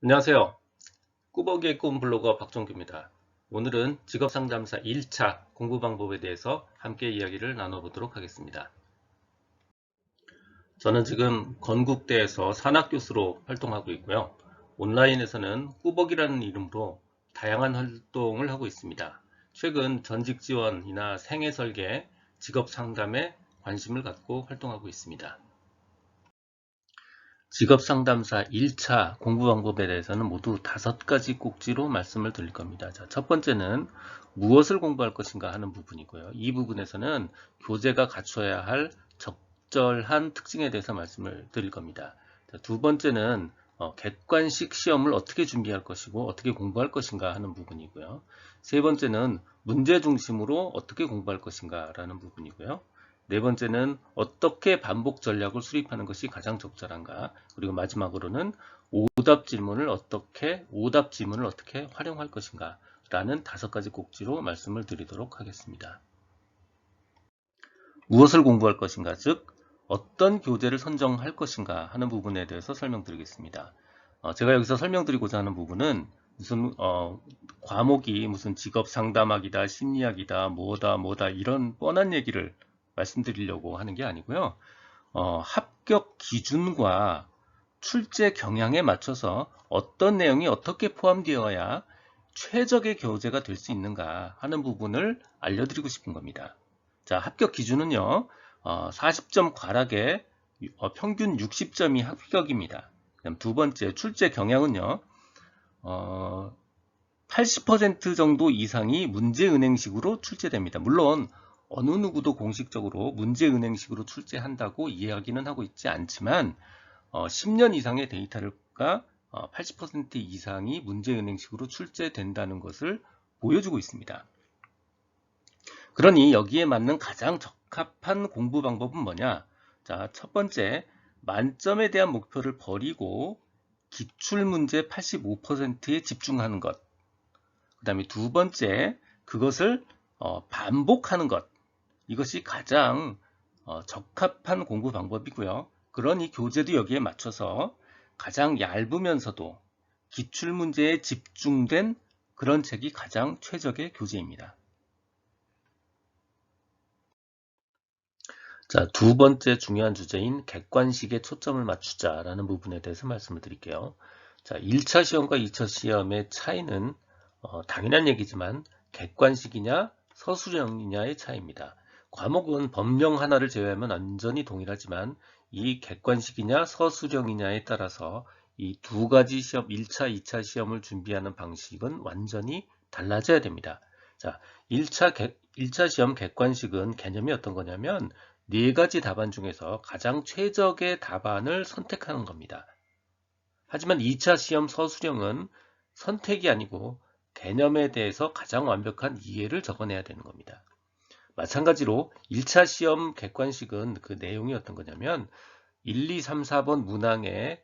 안녕하세요. 꾸벅이의 꿈 블로거 박종규입니다. 오늘은 직업상담사 1차 공부 방법에 대해서 함께 이야기를 나눠보도록 하겠습니다. 저는 지금 건국대에서 산학교수로 활동하고 있고요. 온라인에서는 꾸벅이라는 이름으로 다양한 활동을 하고 있습니다. 최근 전직 지원이나 생애 설계, 직업 상담에 관심을 갖고 활동하고 있습니다. 직업상담사 1차 공부 방법에 대해서는 모두 5가지 꼭지로 말씀을 드릴 겁니다. 자, 첫 번째는 무엇을 공부할 것인가 하는 부분이고요. 이 부분에서는 교재가 갖춰야 할 적절한 특징에 대해서 말씀을 드릴 겁니다. 자, 두 번째는 객관식 시험을 어떻게 준비할 것이고 어떻게 공부할 것인가 하는 부분이고요. 세 번째는 문제 중심으로 어떻게 공부할 것인가 라는 부분이고요. 네 번째는 어떻게 반복 전략을 수립하는 것이 가장 적절한가. 그리고 마지막으로는 오답 질문을 어떻게 활용할 것인가 라는 5가지 꼭지로 말씀을 드리도록 하겠습니다. 무엇을 공부할 것인가, 즉 어떤 교재를 선정할 것인가 하는 부분에 대해서 설명드리겠습니다. 제가 여기서 설명드리고자 하는 부분은 무슨 과목이 무슨 직업 상담학이다, 심리학이다, 뭐다 이런 뻔한 얘기를 말씀드리려고 하는 게 아니고요. 합격 기준과 출제 경향에 맞춰서 어떤 내용이 어떻게 포함되어야 최적의 교재가 될 수 있는가 하는 부분을 알려드리고 싶은 겁니다. 자, 합격 기준은요, 40점 과락에 평균 60점이 합격입니다. 그다음 두 번째, 출제 경향은요, 80% 정도 이상이 문제은행식으로 출제됩니다. 물론 어느 누구도 공식적으로 문제은행식으로 출제한다고 이야기는 하고 있지 않지만 10년 이상의 데이터가 80% 이상이 문제은행식으로 출제된다는 것을 보여주고 있습니다. 그러니 여기에 맞는 가장 적합한 공부 방법은 뭐냐? 자, 첫 번째, 만점에 대한 목표를 버리고 기출문제 85%에 집중하는 것. 그 다음에 두 번째, 그것을 반복하는 것. 이것이 가장 적합한 공부 방법이고요. 그러니 교재도 여기에 맞춰서 가장 얇으면서도 기출문제에 집중된 그런 책이 가장 최적의 교재입니다. 자, 두 번째 중요한 주제인 객관식에 초점을 맞추자라는 부분에 대해서 말씀을 드릴게요. 자, 1차 시험과 2차 시험의 차이는 당연한 얘기지만 객관식이냐 서술형이냐의 차이입니다. 과목은 법령 하나를 제외하면 완전히 동일하지만 이 객관식이냐 서술형이냐에 따라서 이 2가지 시험, 1차, 2차 시험을 준비하는 방식은 완전히 달라져야 됩니다. 자, 1차 시험 객관식은 개념이 어떤 거냐면 4가지 답안 중에서 가장 최적의 답안을 선택하는 겁니다. 하지만 2차 시험 서술형은 선택이 아니고 개념에 대해서 가장 완벽한 이해를 적어내야 되는 겁니다. 마찬가지로 1차 시험 객관식은 그 내용이 어떤 거냐면 1, 2, 3, 4번 문항의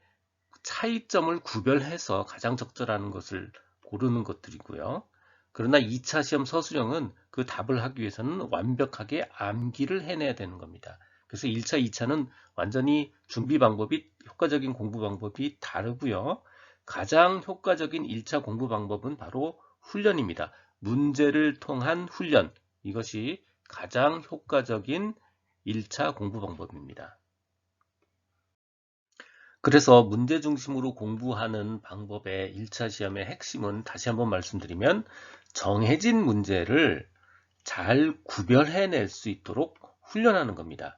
차이점을 구별해서 가장 적절한 것을 고르는 것들이고요. 그러나 2차 시험 서술형은 그 답을 하기 위해서는 완벽하게 암기를 해내야 되는 겁니다. 그래서 1차, 2차는 완전히 준비 방법이, 효과적인 공부 방법이 다르고요. 가장 효과적인 1차 공부 방법은 바로 훈련입니다. 문제를 통한 훈련. 이것이 가장 효과적인 1차 공부 방법입니다. 그래서 문제 중심으로 공부하는 방법의 1차 시험의 핵심은 다시 한번 말씀드리면 정해진 문제를 잘 구별해낼 수 있도록 훈련하는 겁니다.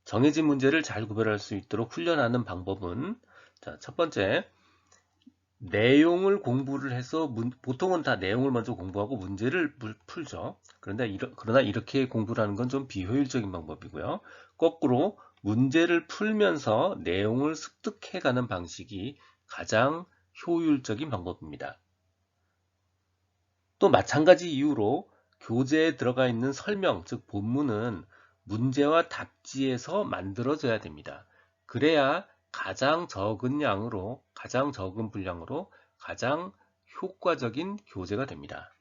정해진 문제를 잘 구별할 수 있도록 훈련하는 방법은 자, 첫 번째, 내용을 공부를 해서 보통은 다 내용을 먼저 공부하고 문제를 풀죠. 그러나 이렇게 공부를 하는 건 좀 비효율적인 방법이고요. 거꾸로 문제를 풀면서 내용을 습득해가는 방식이 가장 효율적인 방법입니다. 또 마찬가지 이유로 교재에 들어가 있는 설명, 즉 본문은 문제와 답지에서 만들어져야 됩니다. 그래야 가장 적은 양으로, 가장 적은 분량으로 가장 효과적인 교재가 됩니다.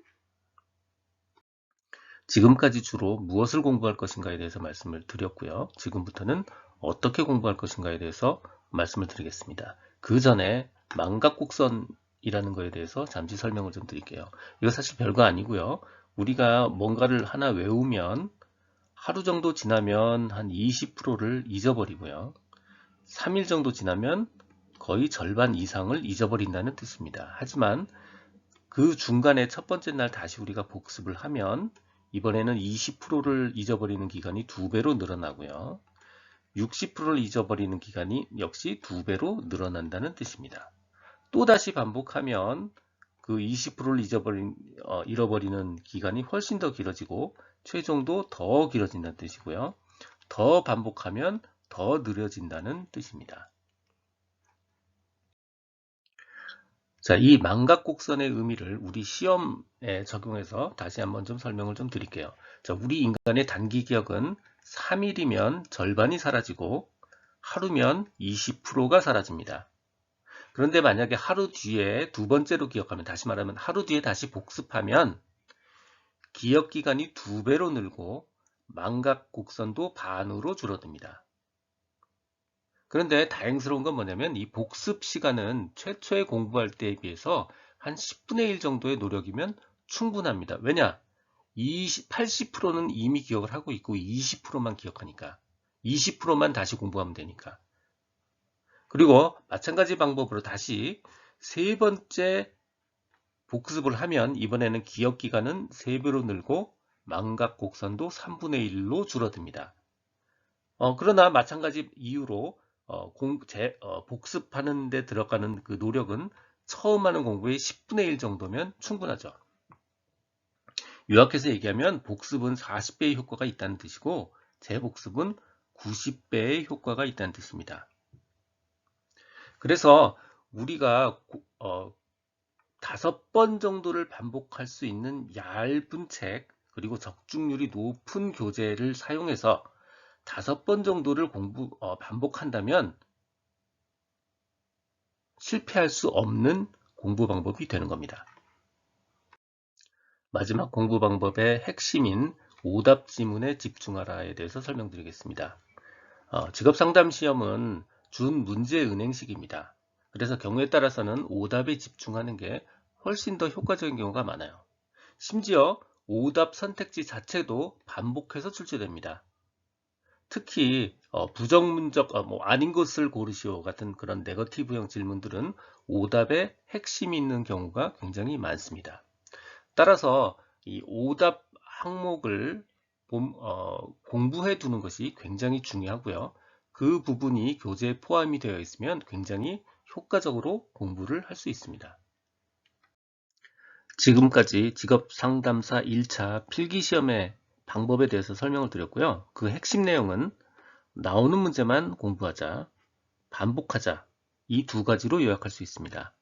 지금까지 주로 무엇을 공부할 것인가에 대해서 말씀을 드렸고요. 지금부터는 어떻게 공부할 것인가에 대해서 말씀을 드리겠습니다. 그 전에 망각곡선이라는 거에 대해서 잠시 설명을 좀 드릴게요. 이거 사실 별거 아니고요. 우리가 뭔가를 하나 외우면 하루 정도 지나면 한 20%를 잊어버리고요. 3일 정도 지나면 거의 절반 이상을 잊어버린다는 뜻입니다. 하지만 그 중간에 첫 번째 날 다시 우리가 복습을 하면 이번에는 20%를 잊어버리는 기간이 2배로 늘어나고요. 60%를 잊어버리는 기간이 역시 2배로 늘어난다는 뜻입니다. 또다시 반복하면 그 20%를 잃어버리는 기간이 훨씬 더 길어지고 최종도 더 길어진다는 뜻이고요. 더 반복하면 더 느려진다는 뜻입니다. 자, 이 망각곡선의 의미를 우리 시험에 적용해서 다시 한번 좀 설명을 좀 드릴게요. 자, 우리 인간의 단기 기억은 3일이면 절반이 사라지고 하루면 20%가 사라집니다. 그런데 만약에 하루 뒤에 두 번째로 기억하면, 다시 말하면 하루 뒤에 다시 복습하면 기억 기간이 2배로 늘고 망각 곡선도 반으로 줄어듭니다. 그런데 다행스러운 건 뭐냐면 이 복습 시간은 최초에 공부할 때에 비해서 한 10분의 1 정도의 노력이면 충분합니다. 왜냐? 80%는 이미 기억을 하고 있고 20%만 기억하니까. 20%만 다시 공부하면 되니까. 그리고 마찬가지 방법으로 다시 세 번째 복습을 하면 이번에는 기억 기간은 3배로 늘고 망각 곡선도 3분의 1로 줄어듭니다. 그러나 마찬가지 이유로 복습하는 데 들어가는 그 노력은 처음 하는 공부의 10분의 1 정도면 충분하죠. 요약해서 얘기하면 복습은 40배의 효과가 있다는 뜻이고 재복습은 90배의 효과가 있다는 뜻입니다. 그래서 우리가 5번 정도를 반복할 수 있는 얇은 책 그리고 적중률이 높은 교재를 사용해서 5번 정도를 반복한다면 실패할 수 없는 공부 방법이 되는 겁니다. 마지막 공부 방법의 핵심인 오답 지문에 집중하라에 대해서 설명드리겠습니다. 직업상담 시험은 준 문제 은행식입니다. 그래서 경우에 따라서는 오답에 집중하는 게 훨씬 더 효과적인 경우가 많아요. 심지어 오답 선택지 자체도 반복해서 출제됩니다. 특히 부정문적 아닌 것을 고르시오 같은 그런 네거티브형 질문들은 오답에 핵심이 있는 경우가 굉장히 많습니다. 따라서 이 오답 항목을 공부해 두는 것이 굉장히 중요하고요. 그 부분이 교재에 포함이 되어 있으면 굉장히 효과적으로 공부를 할 수 있습니다. 지금까지 직업상담사 1차 필기시험의 방법에 대해서 설명을 드렸고요. 그 핵심 내용은 나오는 문제만 공부하자, 반복하자, 이 두 가지로 요약할 수 있습니다.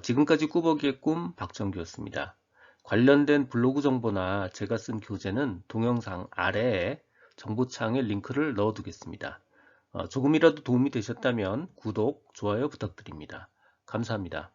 지금까지 꾸벅이의 꿈 박정규였습니다. 관련된 블로그 정보나 제가 쓴 교재는 동영상 아래에 정보창에 링크를 넣어두겠습니다. 조금이라도 도움이 되셨다면 구독, 좋아요 부탁드립니다. 감사합니다.